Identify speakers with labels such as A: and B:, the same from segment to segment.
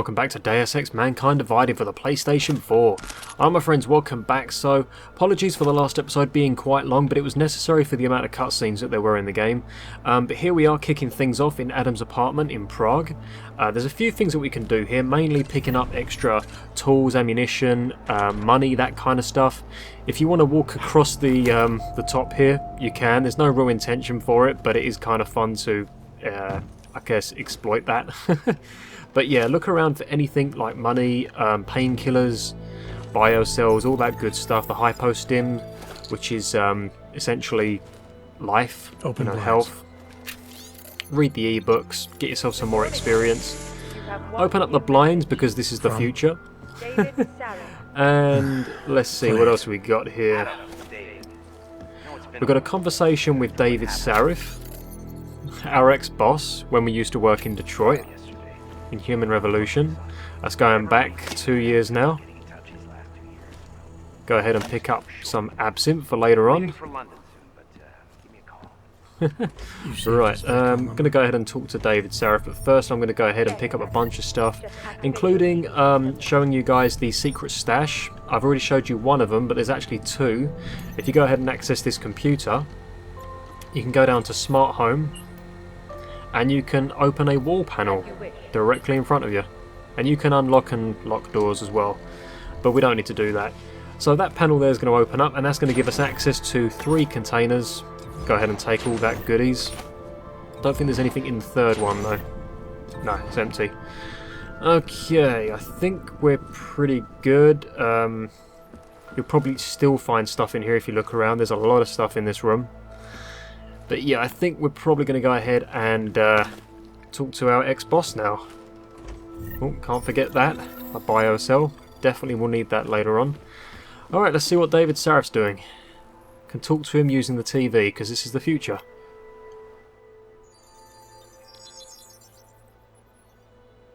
A: Welcome back to Deus Ex Mankind Divided for the PlayStation 4. Alright my friends, welcome back. So, apologies for the last episode being quite long, but it was necessary for the amount of cutscenes that there were in the game. But here we are kicking things off in Adam's apartment in Prague. There's a few things that we can do here, mainly picking up extra tools, ammunition, money, that kind of stuff. If you want to walk across the top here, you can. There's no real intention for it, but it is kind of fun to, I guess, exploit that. But yeah, look around for anything like money, painkillers, biocells, all that good stuff. The hypostim, which is essentially life, health. Read the ebooks, get yourself some more experience. Open up the blinds because this is the future. And let's see, what else we got here. We've got a conversation with David Sarif, our ex-boss, when we used to work in Detroit. In Human Revolution. That's going back 2 years now. Go ahead and pick up some absinthe for later on. Right, I'm going to go ahead and talk to David Sarif, but first I'm going to go ahead and pick up a bunch of stuff, including showing you guys the secret stash. I've already showed you one of them, but there's actually two. If you go ahead and access this computer, you can go down to Smart Home, and you can open a wall panel directly in front of you, and you can unlock and lock doors as well, but we don't need to do that. So that panel there is going to open up, and that's going to give us access to 3 containers. Go ahead and take all that goodies. Don't think there's anything in the third one though. No, it's empty. Okay, I think we're pretty good. You'll probably still find stuff in here if you look around. There's a lot of stuff in this room. But yeah, I think we're probably going to go ahead and talk to our ex-boss now. Oh, can't forget that. A biocell. Definitely will need that later on. Alright, let's see what David Sarif's doing. Can talk to him using the TV, because this is the future.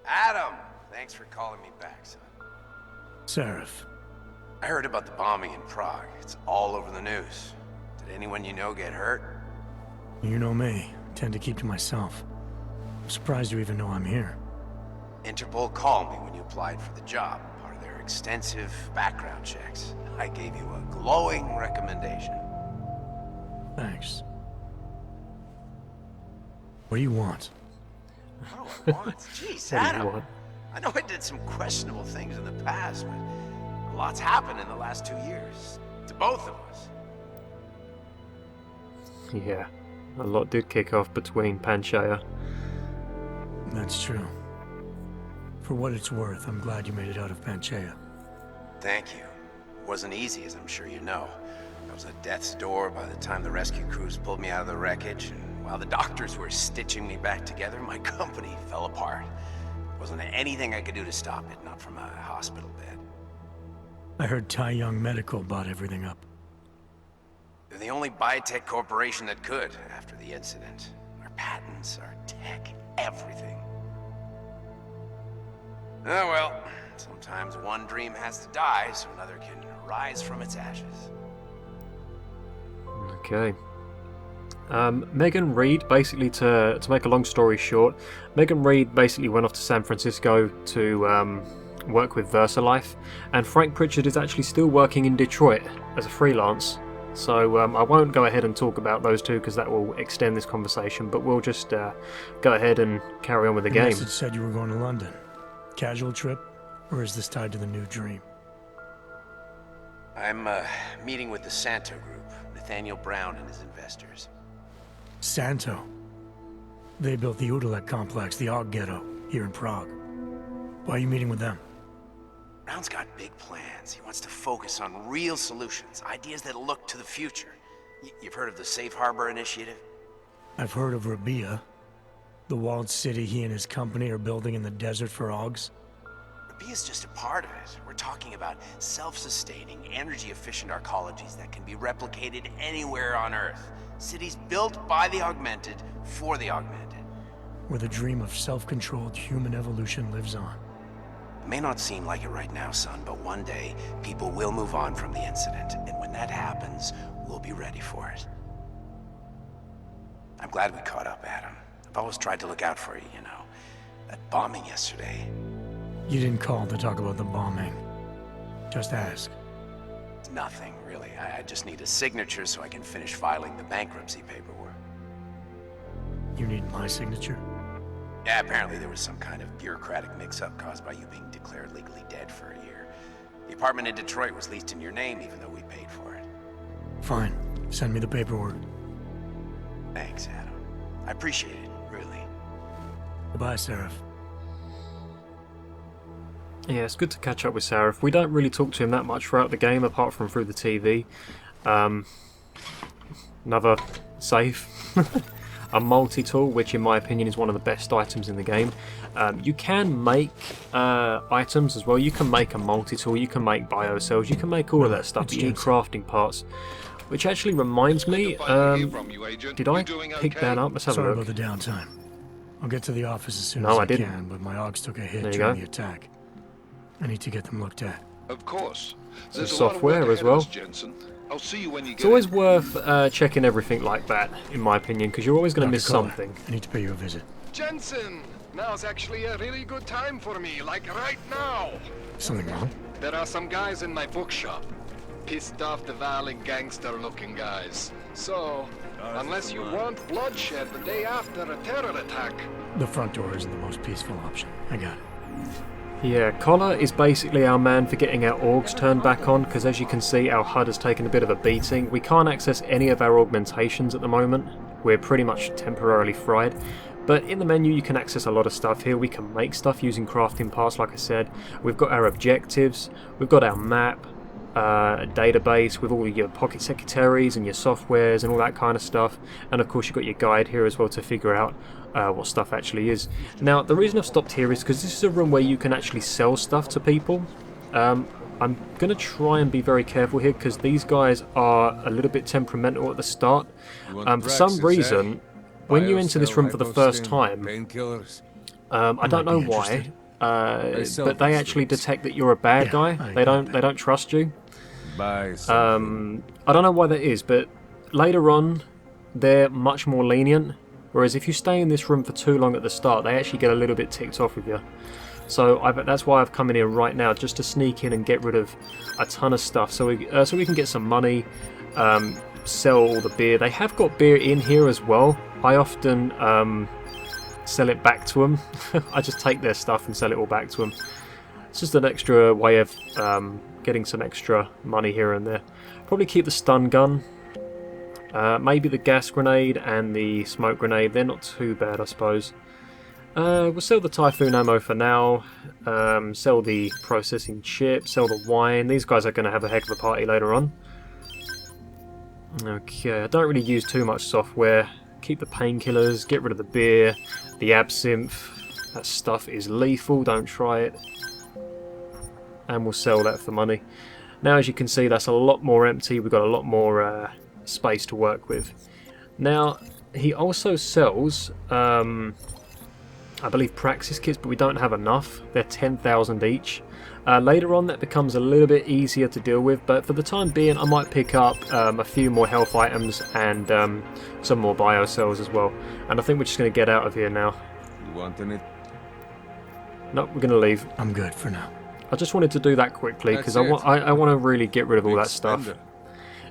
B: Adam! Thanks for calling me back, son.
C: Sarif.
B: I heard about the bombing in Prague. It's all over the news. Did anyone you know get hurt?
C: You know me. Tend to keep to myself. I'm surprised you even know I'm here.
B: Interpol called me when you applied for the job, part of their extensive background checks. I gave you a glowing recommendation.
C: Thanks. What do you want?
B: What do I want? Jeez, Adam. I know I did some questionable things in the past, but a lot's happened in the last 2 years. To both of us.
A: Yeah, a lot did kick off between Panchea.
C: That's true. For what it's worth, I'm glad you made it out of Panchea.
B: Thank you. It wasn't easy, as I'm sure you know. I was at death's door by the time the rescue crews pulled me out of the wreckage, and while the doctors were stitching me back together, my company fell apart. There wasn't anything I could do to stop it, not from a hospital bed.
C: I heard Tai Young Medical bought everything up.
B: They're the only biotech corporation that could, after the incident. Our patents, our tech, everything. Oh well, sometimes one dream has to die so another can rise from its ashes.
A: Okay. Megan Reed, basically, to make a long story short, Megan Reed basically went off to San Francisco to work with VersaLife, and Frank Pritchard is actually still working in Detroit as a freelance. So I won't go ahead and talk about those two because that will extend this conversation, but we'll just go ahead and carry on with the game.
C: The message said you were going to London. Casual trip, or is this tied to the new dream?
B: I'm meeting with the Santo Group, Nathaniel Brown and his investors.
C: Santo? They built the Udalek complex, the Og Ghetto, here in Prague. Why are you meeting with them?
B: Brown's got big plans. He wants to focus on real solutions, ideas that look to the future. You've heard of the Safe Harbor Initiative?
C: I've heard of Rabia, the walled city he and his company are building in the desert for Ogs.
B: Rabia's just a part of it. We're talking about self-sustaining, energy-efficient arcologies that can be replicated anywhere on Earth. Cities built by the augmented, for the augmented.
C: Where the dream of self-controlled human evolution lives on.
B: It may not seem like it right now, son, but one day, people will move on from the incident, and when that happens, we'll be ready for it. I'm glad we caught up, Adam. I've always tried to look out for you, you know. That bombing yesterday,
C: You didn't call to talk about the bombing. Just ask.
B: It's nothing, really. I just need a signature so I can finish filing the bankruptcy paperwork.
C: You need my signature?
B: Yeah, apparently there was some kind of bureaucratic mix-up caused by you being declared legally dead for a year. The apartment in Detroit was leased in your name even though we paid for it.
C: Fine. Send me the paperwork.
B: Thanks, Adam. I appreciate it, really.
C: Goodbye, Seraph.
A: Yeah, it's good to catch up with Sarif. We don't really talk to him that much throughout the game, apart from through the TV. Another safe. A multi-tool, which in my opinion is one of the best items in the game. You can make items as well. You can make a multi-tool, you can make biocells, you can make all of that stuff, but you need crafting parts. Which actually reminds me, did I pick that up? Let's have a
C: Sorry
A: look.
C: about the downtime. I'll get to the office as soon
A: No,
C: as
A: I
C: I
A: didn't.
C: can, but my Augs took a hit
A: There you
C: during
A: go.
C: the attack. I need to get them looked at.
D: Of course.
A: Some
D: There's a lot of
A: software
D: work
A: as
D: ahead of
A: well.
D: us, Jensen. I'll see you when you
A: It's
D: get
A: always
D: in.
A: worth checking everything like that, in my opinion, because you're always going to
C: Dr.
A: miss
C: Koller,
A: something.
C: I need to pay you a visit.
E: Jensen! Now's actually a really good time for me, like right now!
C: Something wrong?
E: There are some guys in my bookshop. Pissed off the violent gangster-looking guys. So, unless you want bloodshed the day after a terror attack...
C: The front door isn't the most peaceful option. I got it.
A: Yeah, Koller is basically our man for getting our orgs turned back on, because as you can see, our HUD has taken a bit of a beating. We can't access any of our augmentations at the moment. We're pretty much temporarily fried. But in the menu you can access a lot of stuff here. We can make stuff using crafting parts, like I said. We've got our objectives, we've got our map, a database with all your pocket secretaries and your softwares and all that kind of stuff. And of course you've got your guide here as well to figure out what stuff actually is. Now the reason I've stopped here is because this is a room where you can actually sell stuff to people. I'm going to try and be very careful here because these guys are a little bit temperamental at the start. For some reason, when you enter this room for the first time, I don't know why, but they actually detect that you're a bad guy. They don't trust you. I don't know why that is, but later on they're much more lenient. Whereas if you stay in this room for too long at the start, they actually get a little bit ticked off with you. So that's why I've come in here right now, just to sneak in and get rid of a ton of stuff, so we can get some money, sell all the beer. They have got beer in here as well. I often sell it back to them. I just take their stuff and sell it all back to them. It's just an extra way of getting some extra money here and there. Probably keep the stun gun. Maybe the gas grenade and the smoke grenade. They're not too bad, I suppose. We'll sell the Typhoon ammo for now. Sell the processing chip. Sell the wine. These guys are going to have a heck of a party later on. Okay, I don't really use too much software. Keep the painkillers. Get rid of the beer. The absinthe. That stuff is lethal. Don't try it. And we'll sell that for money. Now, as you can see, that's a lot more empty. We've got a lot more space to work with. Now, he also sells, I believe, praxis kits, but we don't have enough. They're 10,000 each. Later on, that becomes a little bit easier to deal with, but for the time being, I might pick up a few more health items and some more biocells as well. And I think we're just going to get out of here now.
F: You want any?
A: No, we're going to leave.
C: I'm good for now.
A: I just wanted to do that quickly because I
F: That's
A: want to really get rid of all that stuff.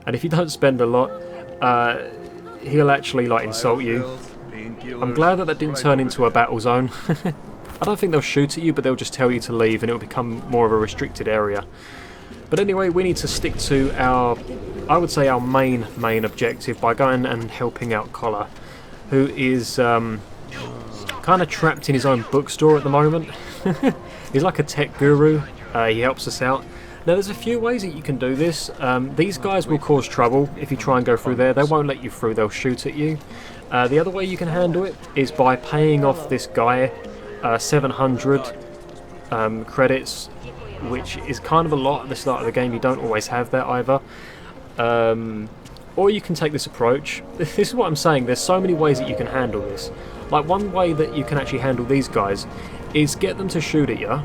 A: And if you don't spend a lot, he'll actually like insult you. I'm glad that didn't turn into a battle zone. I don't think they'll shoot at you, but they'll just tell you to leave and it'll become more of a restricted area. But anyway, we need to stick to our, I would say, our main objective by going and helping out Koller, who is kind of trapped in his own bookstore at the moment. He's like a tech guru. He helps us out. Now there's a few ways that you can do this. These guys will cause trouble if you try and go through there. They won't let you through, they'll shoot at you. The other way you can handle it is by paying off this guy 700 credits, which is kind of a lot at the start of the game. You don't always have that either. Or you can take this approach. This is what I'm saying, there's so many ways that you can handle this. Like one way that you can actually handle these guys is get them to shoot at you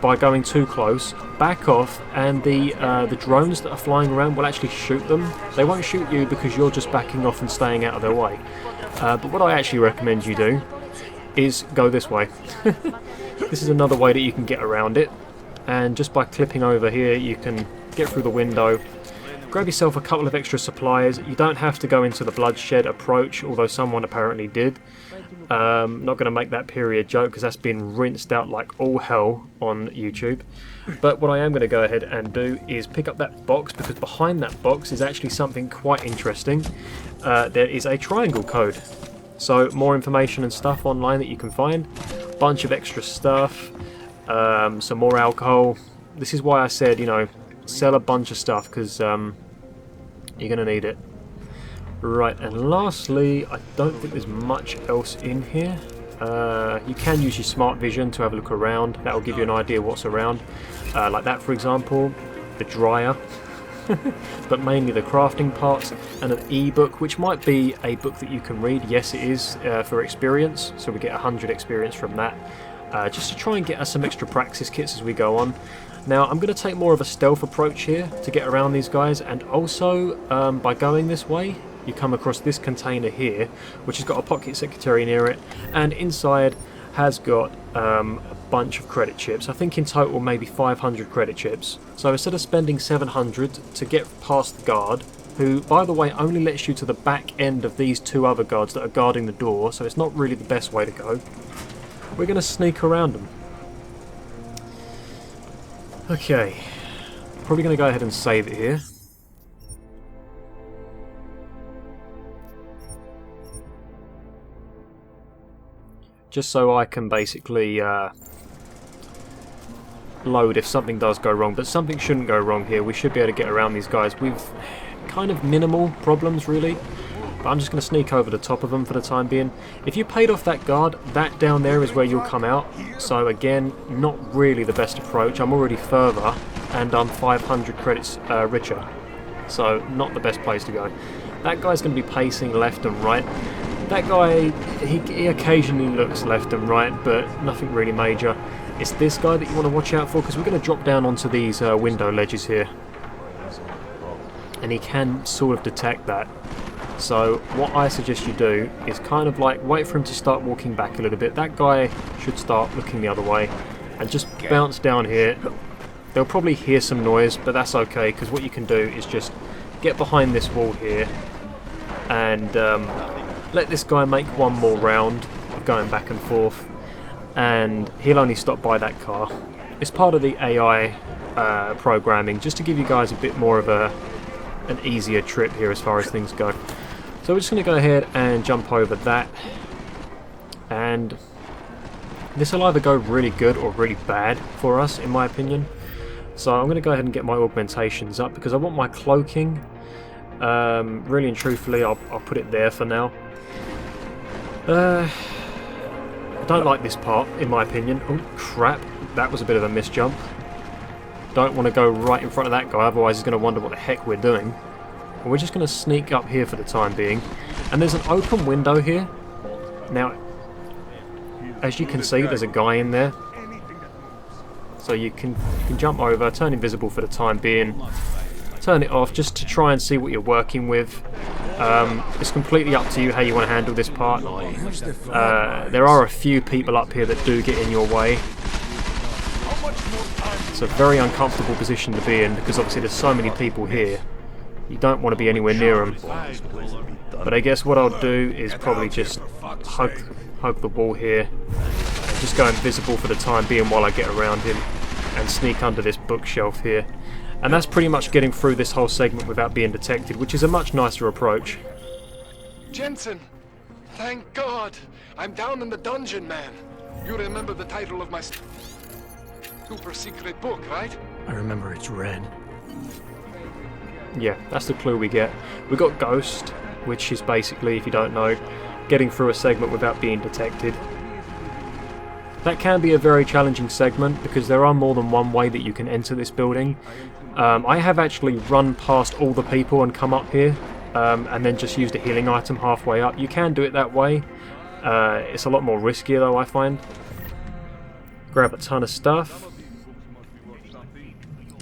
A: by going too close, back off, and the drones that are flying around will actually shoot them. They won't shoot you because you're just backing off and staying out of their way. But what I actually recommend you do is go this way. this is another way that you can get around it, and just by clipping over here you can get through the window, grab yourself a couple of extra supplies. You don't have to go into the bloodshed approach, although someone apparently did. Not going to make that period joke because that's been rinsed out like all hell on YouTube. But what I am going to go ahead and do is pick up that box, because behind that box is actually something quite interesting. There is a triangle code. So more information and stuff online that you can find. Bunch of extra stuff. Some more alcohol. This is why I said, you know, sell a bunch of stuff, because you're going to need it. Right, and lastly, I don't think there's much else in here. You can use your smart vision to have a look around. That will give you an idea what's around. Like that, for example, the dryer. But mainly the crafting parts, and an e-book, which might be a book that you can read. Yes, it is, for experience, so we get 100 experience from that. Just to try and get us some extra practice kits as we go on. Now, I'm going to take more of a stealth approach here to get around these guys, and also by going this way, you come across this container here, which has got a pocket secretary near it, and inside has got a bunch of credit chips. I think in total maybe 500 credit chips. So instead of spending 700 to get past the guard, who, by the way, only lets you to the back end of these two other guards that are guarding the door, so it's not really the best way to go, we're going to sneak around them. Okay, probably going to go ahead and save it here. Just so I can basically load if something does go wrong, but something shouldn't go wrong here. We should be able to get around these guys with kind of minimal problems, really. But I'm just going to sneak over the top of them for the time being. If you paid off that guard, that down there is where you'll come out. So again, not really the best approach. I'm already further, and I'm 500 credits richer. So not the best place to go. That guy's going to be pacing left and right. That guy, he occasionally looks left and right, but nothing really major. It's this guy that you want to watch out for, because we're going to drop down onto these window ledges here. And he can sort of detect that. So what I suggest you do is kind of like wait for him to start walking back a little bit. That guy should start looking the other way, and just bounce down here. They'll probably hear some noise, but that's okay, because what you can do is just get behind this wall here and let this guy make one more round of going back and forth, and he'll only stop by that car. It's part of the AI programming, just to give you guys a bit more of an easier trip here as far as things go. So we're just going to go ahead and jump over that, and this will either go really good or really bad for us, in my opinion. So I'm going to go ahead and get my augmentations up, because I want my cloaking. Really and truthfully, I'll put it there for now. I don't like this part, in my opinion. Oh crap, that was a bit of a misjump. Don't want to go right in front of that guy, otherwise he's going to wonder what the heck we're doing. We're just going to sneak up here for the time being. And there's an open window here. Now, as you can see, there's a guy in there. So you can jump over, turn invisible for the time being. Turn it off just to try and see what you're working with. It's completely up to you how you want to handle this part. There are a few people up here that do get in your way. It's a very uncomfortable position to be in, because obviously there's so many people here. You don't want to be anywhere near them. But I guess what I'll do is probably just hug the wall here, and just go invisible for the time being while I get around him, and sneak under this bookshelf here. And that's pretty much getting through this whole segment without being detected, which is a much nicer approach.
E: Jensen! Thank God! I'm down in the dungeon, man. You remember the title of my super secret book, right?
C: I remember it's red.
A: Yeah, that's the clue we get. We got Ghost, which is basically, if you don't know, getting through a segment without being detected. That can be a very challenging segment, because there are more than one way that you can enter this building. I have actually run past all the people and come up here, and then just used a healing item halfway up. You can do it that way. It's a lot more riskier though, I find. Grab a ton of stuff.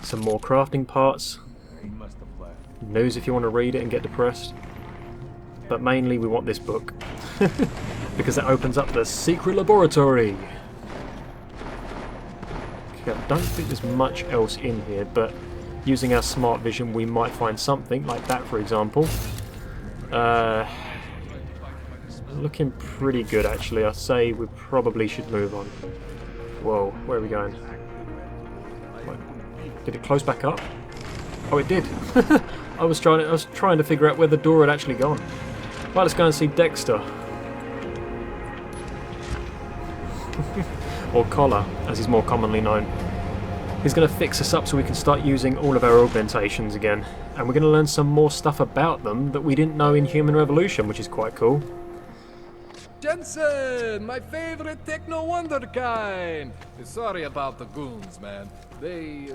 A: Some more crafting parts. News if you want to read it and get depressed. But mainly we want this book. Because it opens up the secret laboratory. Okay, I don't think there's much else in here, but using our smart vision we might find something, like that for example. Looking pretty good actually. I'd say we probably should move on. Whoa, where are we going? What? Did it close back up? Oh, it did. I was trying to figure out where the door had actually gone. Right, let's go and see Dexter. Or Koller, as he's more commonly known. He's going to fix us up so we can start using all of our augmentations again. And we're going to learn some more stuff about them that we didn't know in Human Revolution, which is quite cool.
E: Jensen, my favorite techno wonderkind. Sorry about the goons, man. They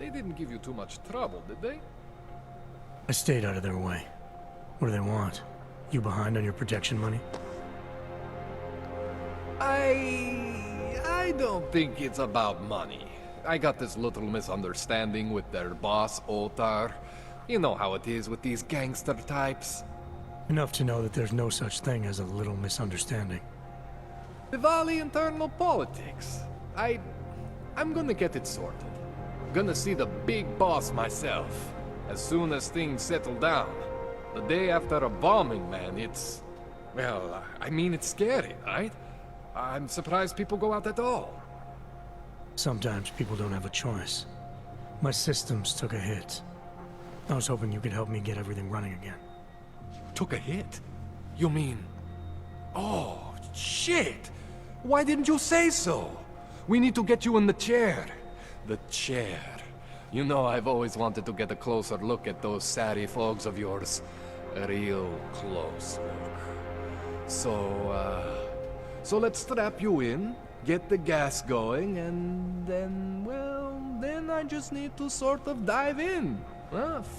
E: didn't give you too much trouble, did they?
C: I stayed out of their way. What do they want? You behind on your protection money?
E: I don't think it's about money. I got this little misunderstanding with their boss, Otar. You know how it is with these gangster types.
C: Enough to know that there's no such thing as a little misunderstanding.
E: Diwali internal politics. I'm gonna get it sorted. Gonna see the big boss myself. As soon as things settle down. The day after a bombing, man, it's... Well, I mean, it's scary, right? I'm surprised people go out at all.
C: Sometimes people don't have a choice. My systems took a hit. I was hoping you could help me get everything running again.
E: Took a hit? You mean... Oh, shit! Why didn't you say so? We need to get you in the chair. The chair. You know I've always wanted to get a closer look at those Sari folks of yours. A real close look. So let's strap you in, get the gas going, and then, well, then I just need to sort of dive in.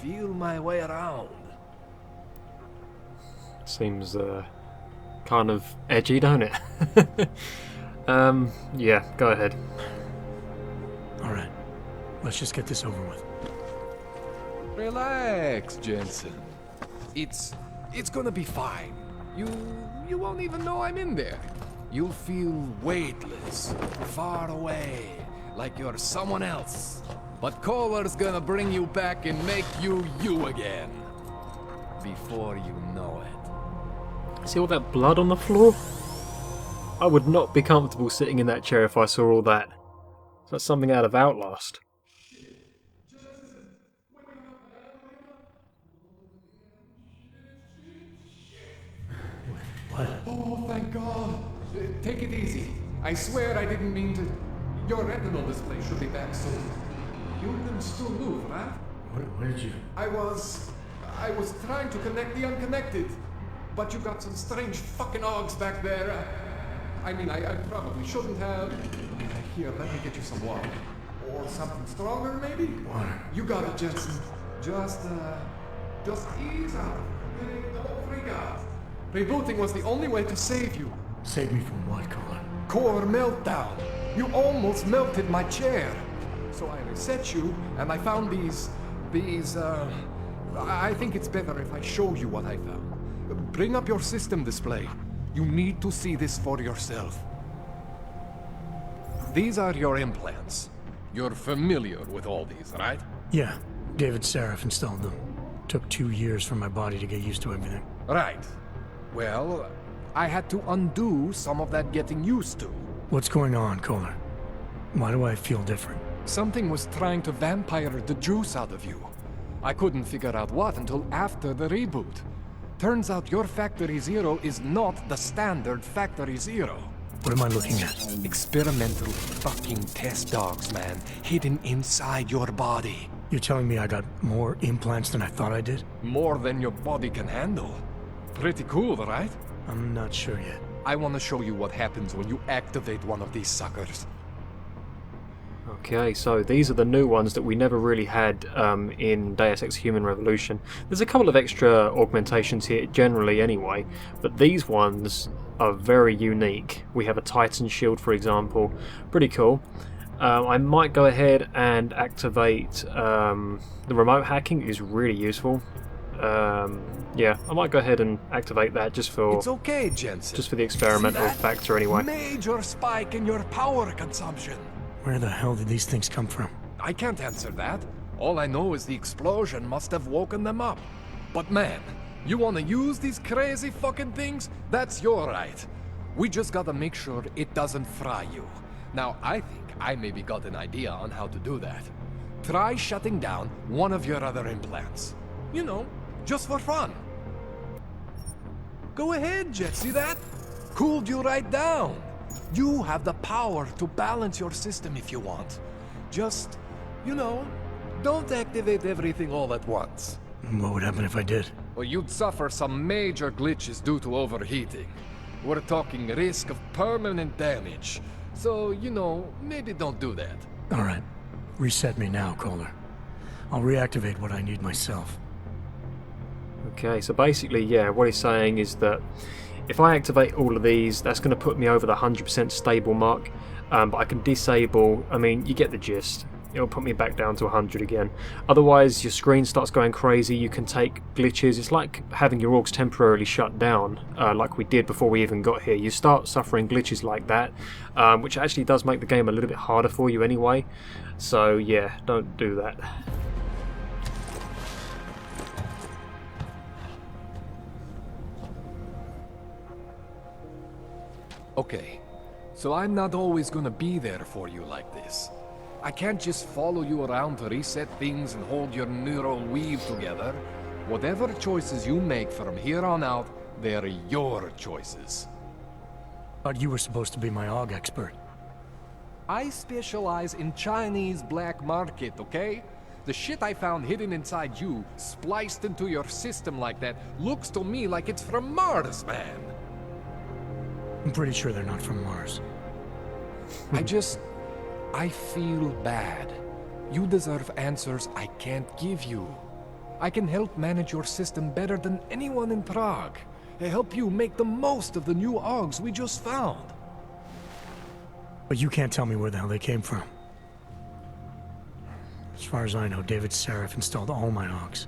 E: Feel my way around.
A: Seems kind of edgy, don't it? Yeah, go ahead.
C: Alright, let's just get this over with.
E: Relax, Jensen. It's gonna be fine. You won't even know I'm in there. You'll feel weightless, far away, like you're someone else. But Koller's gonna bring you back and make you you again. Before you know it.
A: See all that blood on the floor? I would not be comfortable sitting in that chair if I saw all that. That's something out of Outlast.
C: What?
E: Oh, thank God. Take it easy. I swear I didn't mean to... Your retinal display should be back soon. You can still move, right?
C: Where did you...
E: I was trying to connect the unconnected. But you got some strange fucking ogs back there. I mean, I probably shouldn't have. Here, let me get you some water. Or something stronger, maybe?
C: Water.
E: You got it, Jensen. Just ease out. Don't freak out. Rebooting was the only way to save you.
C: Save me from what, Koller?
E: Core meltdown. You almost melted my chair. So I reset you, and I found these, I think it's better if I show you what I found. Bring up your system display. You need to see this for yourself. These are your implants. You're familiar with all these, right?
C: Yeah, David Seraph installed them. Took 2 years for my body to get used to everything.
E: Right. Well, I had to undo some of that getting used to.
C: What's going on, Koller? Why do I feel different?
E: Something was trying to vampire the juice out of you. I couldn't figure out what until after the reboot. Turns out your Factory Zero is not the standard Factory Zero.
C: What am I looking at?
E: Experimental fucking test dogs, man. Hidden inside your body.
C: You're telling me I got more implants than I thought I did?
E: More than your body can handle. Pretty cool, right?
C: I'm not sure yet.
E: I want to show you what happens when you activate one of these suckers.
A: Okay, so these are the new ones that we never really had in Deus Ex Human Revolution. There's a couple of extra augmentations here generally anyway, but these ones are very unique. We have a Titan shield, for example. Pretty cool. I might go ahead and activate the remote hacking. Is really useful. Yeah, I might go ahead and activate that just for...
E: It's okay, Jensen.
A: Just for the experimental factor anyway.
E: Major spike in your power consumption.
C: Where the hell did these things come from?
E: I can't answer that. All I know is the explosion must have woken them up. But man, you wanna use these crazy fucking things? That's your right. We just gotta make sure it doesn't fry you. Now, I think I maybe got an idea on how to do that. Try shutting down one of your other implants. You know, just for fun. Go ahead, Jet, see that? Cooled you right down. You have the power to balance your system if you want. Just, you know, don't activate everything all at once.
C: What would happen if I did?
E: Or you'd suffer some major glitches due to overheating. We're talking risk of permanent damage. So, you know, maybe don't do that.
C: Alright. Reset me now, Koller. I'll reactivate what I need myself.
A: Okay, so basically, yeah, what he's saying is that if I activate all of these, that's going to put me over the 100% stable mark, but I can disable, I mean, you get the gist. It'll put me back down to 100 again. Otherwise, your screen starts going crazy, you can take glitches. It's like having your orgs temporarily shut down, like we did before we even got here. You start suffering glitches like that, which actually does make the game a little bit harder for you anyway. So yeah, don't do that.
E: Okay, so I'm not always gonna be there for you like this. I can't just follow you around to reset things and hold your neural weave together. Whatever choices you make from here on out, they're your choices.
C: Thought you were supposed to be my AUG expert.
E: I specialize in Chinese black market, okay? The shit I found hidden inside you, spliced into your system like that, looks to me like it's from Mars, man.
C: I'm pretty sure they're not from Mars.
E: I feel bad. You deserve answers I can't give you. I can help manage your system better than anyone in Prague. I help you make the most of the new AUGs we just found.
C: But you can't tell me where the hell they came from. As far as I know, David Seraph installed all my AUGs.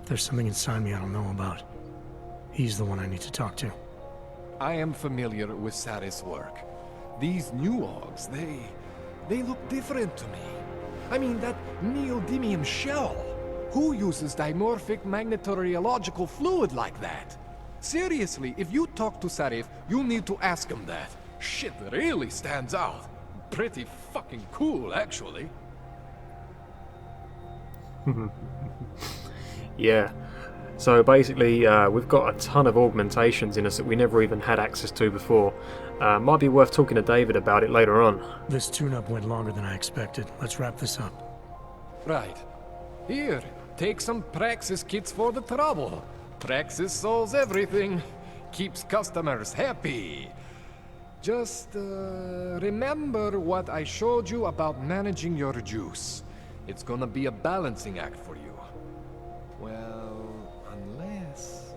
C: There's something inside me I don't know about. He's the one I need to talk to.
E: I am familiar with Sarah's work. These new AUGs, they look different to me. I mean, that neodymium shell. Who uses dimorphic magnetorheological fluid like that? Seriously, if you talk to Sarif, you need to ask him that. Shit really stands out. Pretty fucking cool, actually.
A: Yeah. So basically, we've got a ton of augmentations in us that we never even had access to before. Might be worth talking to David about it later on.
C: This tune-up went longer than I expected. Let's wrap this up.
E: Right. Here, take some Praxis kits for the trouble. Praxis solves everything. Keeps customers happy. Just, remember what I showed you about managing your juice. It's gonna be a balancing act for you. Well, unless...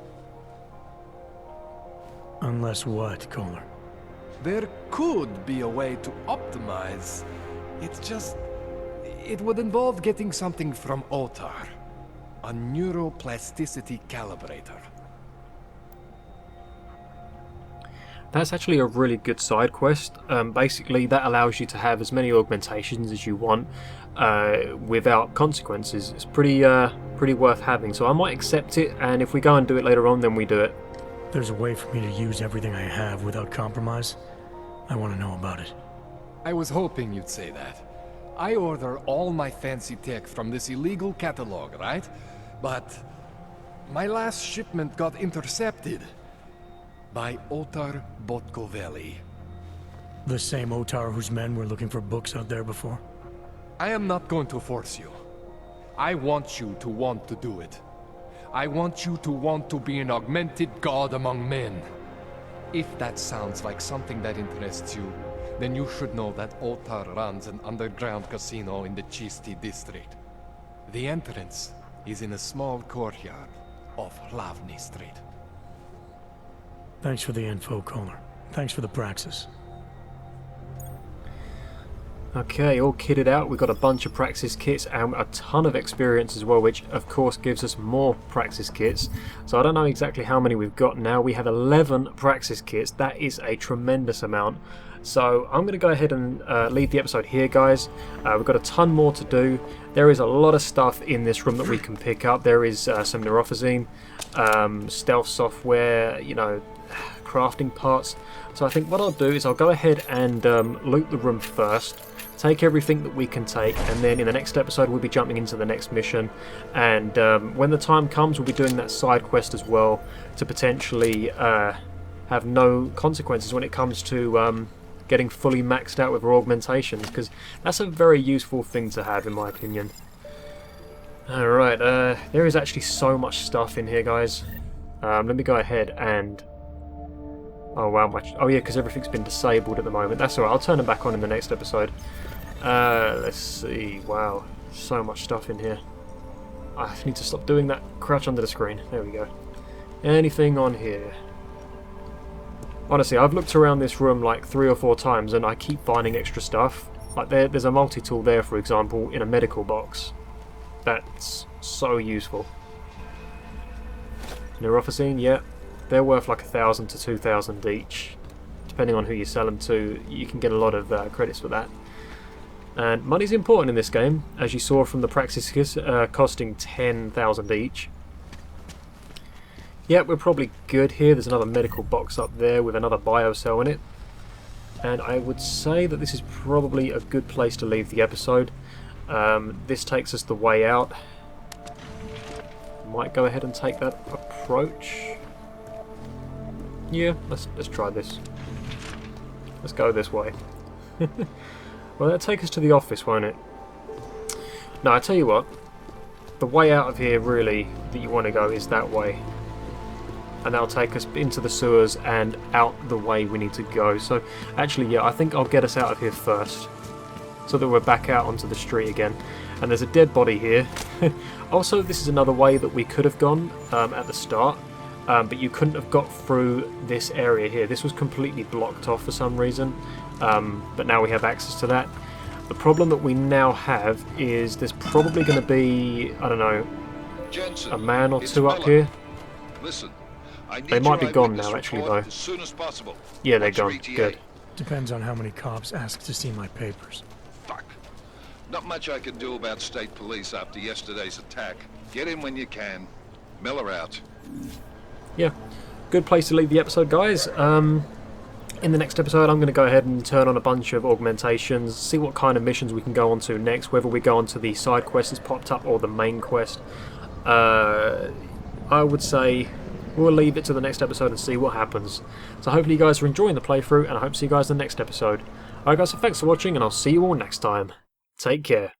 C: Unless what, Koller?
E: There could be a way to optimize. It's just... It would involve getting something from Otar. A neuroplasticity calibrator.
A: That's actually a really good side quest. Basically, that allows you to have as many augmentations as you want without consequences. It's pretty worth having, so I might accept it, and if we go and do it later on, then we do it.
C: There's a way for me to use everything I have without compromise. I want to know about it.
E: I was hoping you'd say that. I order all my fancy tech from this illegal catalog, right? But my last shipment got intercepted by Otar Botkoveli.
C: The same Otar whose men were looking for books out there before?
E: I am not going to force you. I want you to want to do it. I want you to want to be an augmented god among men. If that sounds like something that interests you, then you should know that Otar runs an underground casino in the Chisti district. The entrance is in a small courtyard off Hlavny Street.
C: Thanks for the info, Koller. Thanks for the praxis.
A: Okay, all kitted out. We've got a bunch of Praxis kits and a ton of experience as well, which of course gives us more Praxis kits. So I don't know exactly how many we've got now. We have 11 Praxis kits. That is a tremendous amount. So I'm going to go ahead and leave the episode here, guys. We've got a ton more to do. There is a lot of stuff in this room that we can pick up. There is some neurophazine, stealth software, you know, crafting parts. So I think what I'll do is I'll go ahead and loot the room first, take everything that we can take, and then in the next episode we'll be jumping into the next mission. And when the time comes, we'll be doing that side quest as well to potentially have no consequences when it comes to getting fully maxed out with our augmentations, because that's a very useful thing to have in my opinion. Alright, there is actually so much stuff in here, guys. Let me go ahead and... oh wow, oh yeah, because everything's been disabled at the moment. That's alright, I'll turn them back on in the next episode. Let's see, wow, so much stuff in here. I need to stop doing that crouch under the screen. There we go. Anything on here? Honestly, I've looked around this room like 3 or 4 times and I keep finding extra stuff. Like there's a multi-tool there, for example, in a medical box. That's so useful. Neurophazine, yeah. They're worth like 1,000 to 2,000 each. Depending on who you sell them to, you can get a lot of credits for that. And money's important in this game, as you saw from the praxis costing 10,000 each. Yeah, we're probably good here. There's another medical box up there with another biocell in it. And I would say that this is probably a good place to leave the episode. This takes us the way out. Might go ahead and take that approach. Yeah, let's try this. Let's go this way. Well, that'll take us to the office, won't it? No, I tell you what. The way out of here, really, that you want to go is that way. And that'll take us into the sewers and out the way we need to go. So, actually, yeah, I think I'll get us out of here first, so that we're back out onto the street again. And there's a dead body here. Also, this is another way that we could have gone at the start, but you couldn't have got through this area here. This was completely blocked off for some reason, but now we have access to that. The problem that we now have is there's probably going to be, I don't know,
D: Jensen,
A: a man or
D: it's
A: two up
D: Miller.
A: here.
D: Listen, I need
A: They might be
D: your
A: gone
D: eyewitness
A: now, actually,
D: report
A: though.
D: as soon as possible.
A: Yeah, they're
D: What's your
A: gone.
D: ETA?
A: Good.
C: Depends on how many cops ask to see my papers.
D: Fuck. Not much I can do about state police after yesterday's attack. Get in when you can. Miller out.
A: Yeah, good place to leave the episode, guys. In the next episode, I'm going to go ahead and turn on a bunch of augmentations, see what kind of missions we can go on to next, whether we go on to the side quest that's popped up or the main quest. I would say we'll leave it to the next episode and see what happens. So hopefully you guys are enjoying the playthrough, and I hope to see you guys in the next episode. Alright guys, so thanks for watching, and I'll see you all next time. Take care.